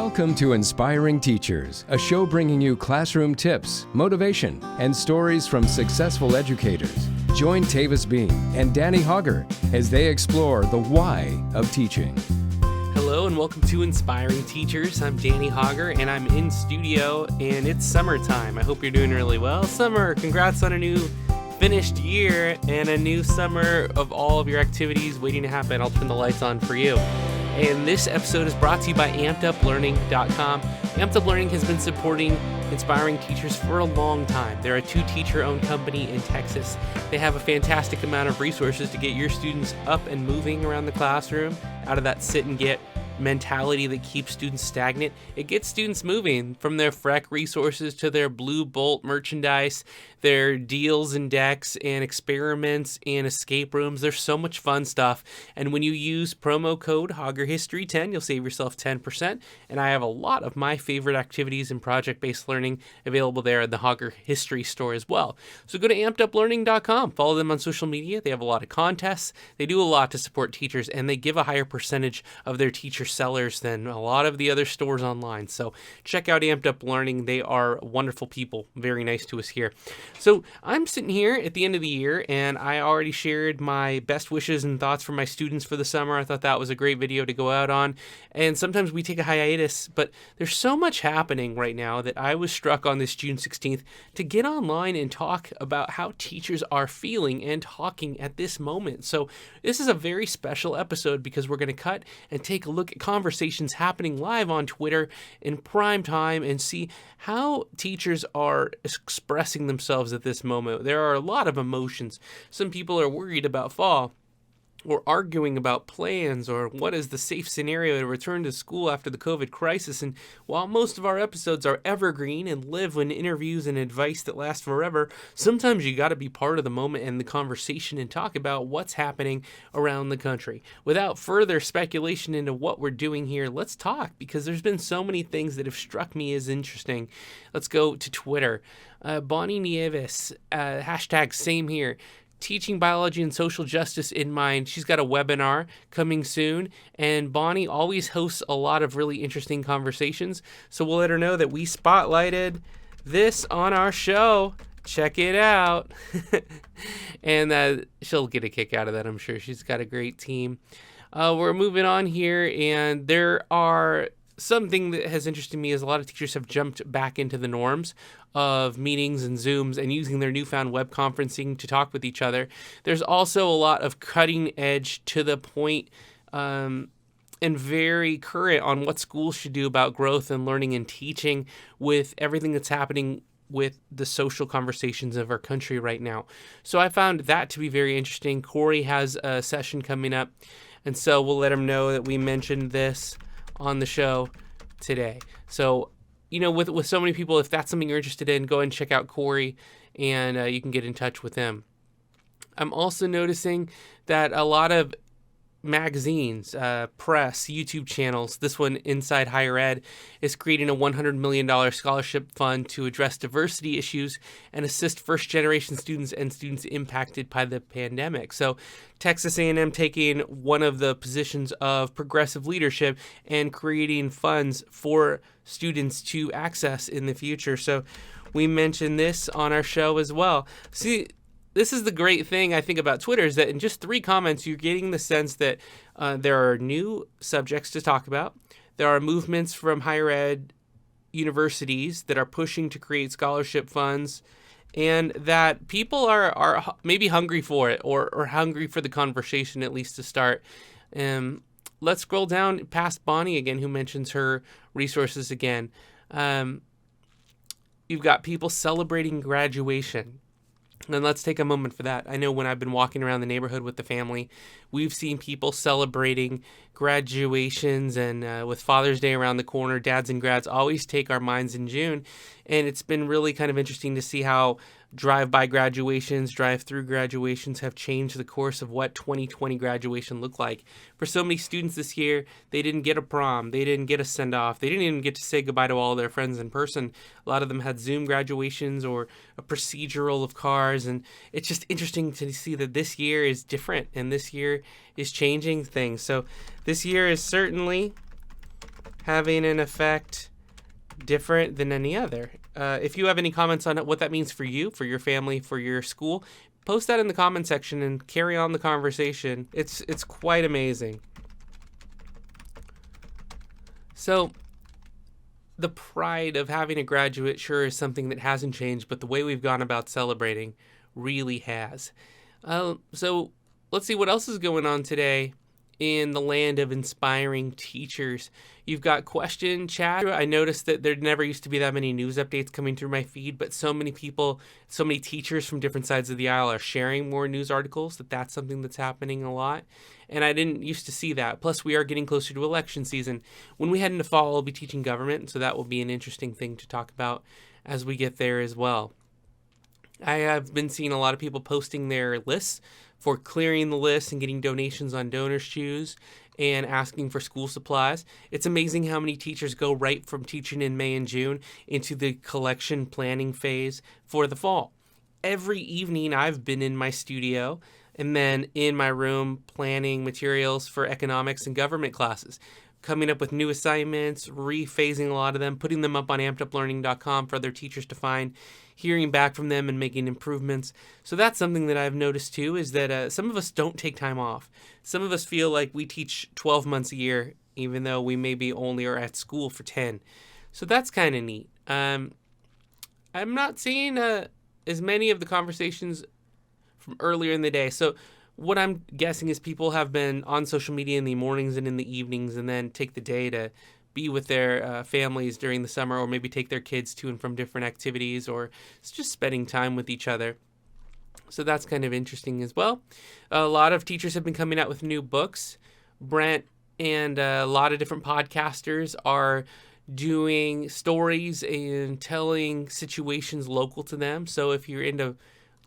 Welcome to Inspiring Teachers, a show bringing you classroom tips, motivation, and stories from successful educators. Join Tavis Bean and Danny Hogger as they explore the why of teaching. Hello and welcome to Inspiring Teachers. I'm Danny Hogger and I'm in studio and it's summertime. I hope you're doing really well. Summer, congrats on a new finished year and a new summer of all of your activities waiting to happen. I'll turn the lights on for you. And this episode is brought to you by AmpedUpLearning.com. Amped Up Learning has been supporting inspiring teachers for a long time. They're a 2-teacher-owned company in Texas. They have a fantastic amount of resources to get your students up and moving around the classroom, out of that sit-and-get mentality that keeps students stagnant. It gets students moving from their FREC resources to their Blue Bolt merchandise, their deals and decks and experiments and escape rooms. There's so much fun stuff. And when you use promo code HoggerHistory10, you'll save yourself 10%. And I have a lot of my favorite activities and project-based learning available there in the Hogger History store as well. So go to ampeduplearning.com. Follow them on social media. They have a lot of contests. They do a lot to support teachers, and they give a higher percentage of their teacher sellers than a lot of the other stores online. So check out Amped Up Learning. They are wonderful people. Very nice to us here. So I'm sitting here at the end of the year, and I already shared my best wishes and thoughts for my students for the summer. I thought that was a great video to go out on. And sometimes we take a hiatus, but there's so much happening right now that I was struck on this June 16th to get online and talk about how teachers are feeling and talking at this moment. So this is a very special episode because we're going to cut and take a look at conversations happening live on Twitter in prime time and see how teachers are expressing themselves at this moment. There are a lot of emotions. Some people are worried about fall, or arguing about plans, or what is the safe scenario to return to school after the COVID crisis. And while most of our episodes are evergreen and live in interviews and advice that last forever, sometimes you got to be part of the moment and the conversation and talk about what's happening around the country. Without further speculation into what we're doing here, let's talk, because there's been so many things that have struck me as interesting. Let's go to Twitter. Bonnie Nieves, hashtag same here. Teaching biology and social justice in mind. She's got a webinar coming soon, and Bonnie always hosts a lot of really interesting conversations. So we'll let her know that we spotlighted this on our show. Check it out. And she'll get a kick out of that, I'm sure. She's got a great team. We're moving on here, and there are something that has interested me is a lot of teachers have jumped back into the norms of meetings and Zooms and using their newfound web conferencing to talk with each other. There's also a lot of cutting edge, to the point, and very current on what schools should do about growth and learning and teaching with everything that's happening with the social conversations of our country right now. So I found that to be very interesting. Corey has a session coming up, and so we'll let him know that we mentioned this on the show today. So, you know, with so many people, if that's something you're interested in, go ahead and check out Corey, and you can get in touch with him. I'm also noticing that a lot of magazines, press, YouTube channels, this one, Inside Higher Ed, is creating a $100 million scholarship fund to address diversity issues and assist first-generation students and students impacted by the pandemic. So Texas A&M taking one of the positions of progressive leadership and creating funds for students to access in the future. So we mentioned this on our show as well. See, this is the great thing I think about Twitter, is that in just 3 comments, you're getting the sense that there are new subjects to talk about. There are movements from higher ed universities that are pushing to create scholarship funds, and that people are maybe hungry for it, or hungry for the conversation, at least to start. Let's scroll down past Bonnie again, who mentions her resources again. You've got people celebrating graduation. And let's take a moment for that. I know when I've been walking around the neighborhood with the family, we've seen people celebrating graduations, and with Father's Day around the corner, dads and grads always take our minds in June. And it's been really kind of interesting to see how drive-by graduations, drive-through graduations have changed the course of what 2020 graduation looked like. For so many students this year, they didn't get a prom, they didn't get a send-off, they didn't even get to say goodbye to all their friends in person. A lot of them had Zoom graduations or a procedural of cars, and it's just interesting to see that this year is different, and this year is changing things. So this year is certainly having an effect different than any other. If you have any comments on what that means for you, for your family, for your school, post that in the comment section and carry on the conversation. It's quite amazing. So the pride of having a graduate sure is something that hasn't changed, but the way we've gone about celebrating really has. So let's see what else is going on today in the land of inspiring teachers. You've got question chat. I noticed that there never used to be that many news updates coming through my feed, but so many people, so many teachers from different sides of the aisle are sharing more news articles, that's something that's happening a lot. And I didn't used to see that. Plus, we are getting closer to election season. When we head into fall, I'll be teaching government, so that will be an interesting thing to talk about as we get there as well. I have been seeing a lot of people posting their lists for clearing the list and getting donations on Donors Choose and asking for school supplies. It's amazing how many teachers go right from teaching in May and June into the collection planning phase for the fall. Every evening I've been in my studio and then in my room planning materials for economics and government classes, coming up with new assignments, rephasing a lot of them, putting them up on ampeduplearning.com for other teachers to find, hearing back from them and making improvements. So that's something that I've noticed too, is that some of us don't take time off. Some of us feel like we teach 12 months a year, even though we maybe only are at school for 10. So that's kind of neat. I'm not seeing as many of the conversations from earlier in the day. So what I'm guessing is people have been on social media in the mornings and in the evenings and then take the day to be with their families during the summer, or maybe take their kids to and from different activities, or it's just spending time with each other. So that's kind of interesting as well. A lot of teachers have been coming out with new books. Brent and a lot of different podcasters are doing stories and telling situations local to them. So if you're into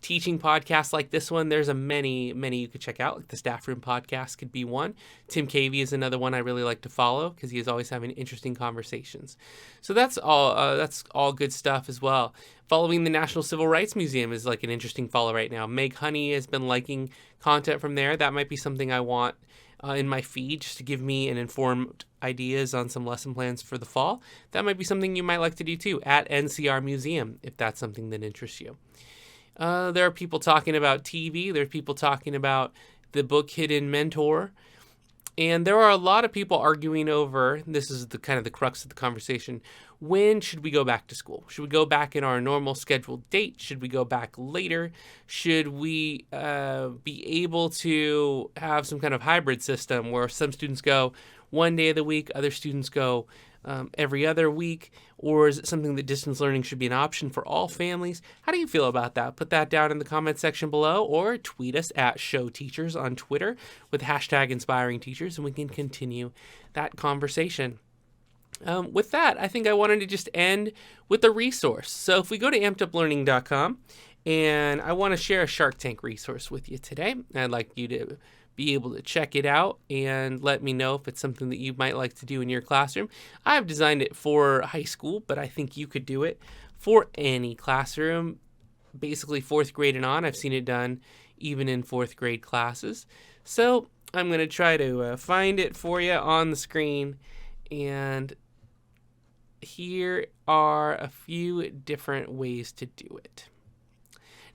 teaching podcasts like this one, there's many you could check out. Like the Staff Room podcast could be one. Tim Cavey is another one I really like to follow because he is always having interesting conversations. So that's all good stuff as well. Following the National Civil Rights Museum is like an interesting follow right now. Meg Honey has been liking content from there. That might be something I want in my feed, just to give me an informed ideas on some lesson plans for the fall. That might be something you might like to do too, at NCR Museum, if that's something that interests you. There are people talking about TV. There are people talking about the book Hidden Mentor. And there are a lot of people arguing over, this is the kind of the crux of the conversation, when should we go back to school? Should we go back in our normal scheduled date? Should we go back later? Should we be able to have some kind of hybrid system where some students go one day of the week, other students go every other week? Or is it something that distance learning should be an option for all families? How do you feel about that? Put that down in the comment section below, or tweet us at Show Teachers on Twitter with hashtag Inspiring Teachers, and we can continue that conversation. With that, I think I wanted to just end with a resource. So if we go to ampeduplearning.com, and I want to share a Shark Tank resource with you today. I'd like you to be able to check it out and let me know if it's something that you might like to do in your classroom. I've designed it for high school, but I think you could do it for any classroom, basically fourth grade and on. I've seen it done even in fourth grade classes. So I'm going to try to find it for you on the screen. And here are a few different ways to do it.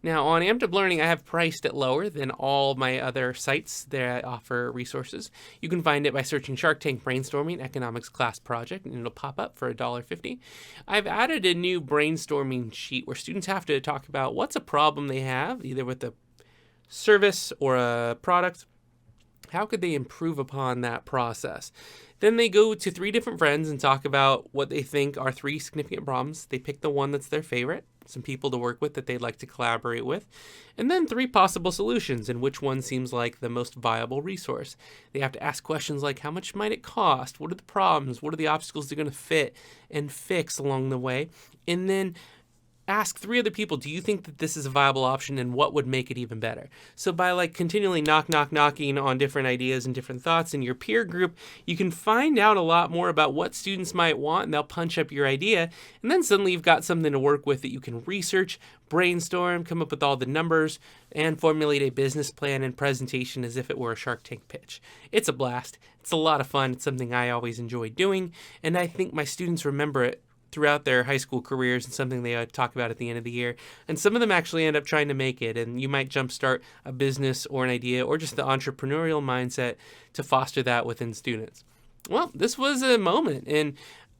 Now, on Amped Up Learning, I have priced it lower than all my other sites that offer resources. You can find it by searching Shark Tank Brainstorming Economics Class Project, and it'll pop up for $1.50. I've added a new brainstorming sheet where students have to talk about what's a problem they have, either with a service or a product. How could they improve upon that process? Then they go to 3 different friends and talk about what they think are 3 significant problems. They pick the one that's their favorite, some people to work with that they'd like to collaborate with, and then 3 possible solutions and which one seems like the most viable resource. They have to ask questions like, how much might it cost? What are the problems? What are the obstacles they're going to fit and fix along the way? And then ask 3 other people, do you think that this is a viable option and what would make it even better? So by like continually knocking on different ideas and different thoughts in your peer group, you can find out a lot more about what students might want, and they'll punch up your idea. And then suddenly you've got something to work with that you can research, brainstorm, come up with all the numbers, and formulate a business plan and presentation as if it were a Shark Tank pitch. It's a blast. It's a lot of fun. It's something I always enjoy doing, and I think my students remember it throughout their high school careers and something they talk about at the end of the year. And some of them actually end up trying to make it, and you might jumpstart a business or an idea or just the entrepreneurial mindset to foster that within students. Well, this was a moment, and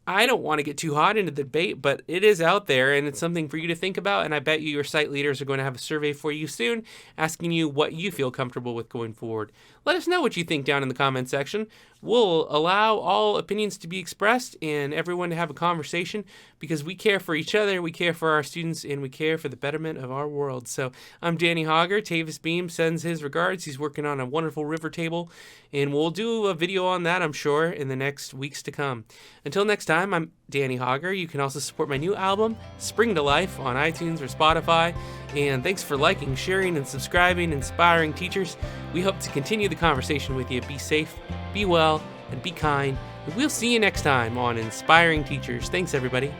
I don't want to get too hot into the debate, but it is out there and it's something for you to think about. And I bet you your site leaders are going to have a survey for you soon asking you what you feel comfortable with going forward. Let us know what you think down in the comment section. We'll allow all opinions to be expressed and everyone to have a conversation because we care for each other, we care for our students, and we care for the betterment of our world. So I'm Danny Hogger. Tavis Beam sends his regards. He's working on a wonderful river table, and we'll do a video on that, I'm sure, in the next weeks to come. Until next time, I'm Danny Hogger. You can also support my new album, Spring to Life, on iTunes or Spotify. And thanks for liking, sharing, and subscribing, Inspiring Teachers. We hope to continue the conversation with you. Be safe, be well, and be kind. And we'll see you next time on Inspiring Teachers. Thanks, everybody.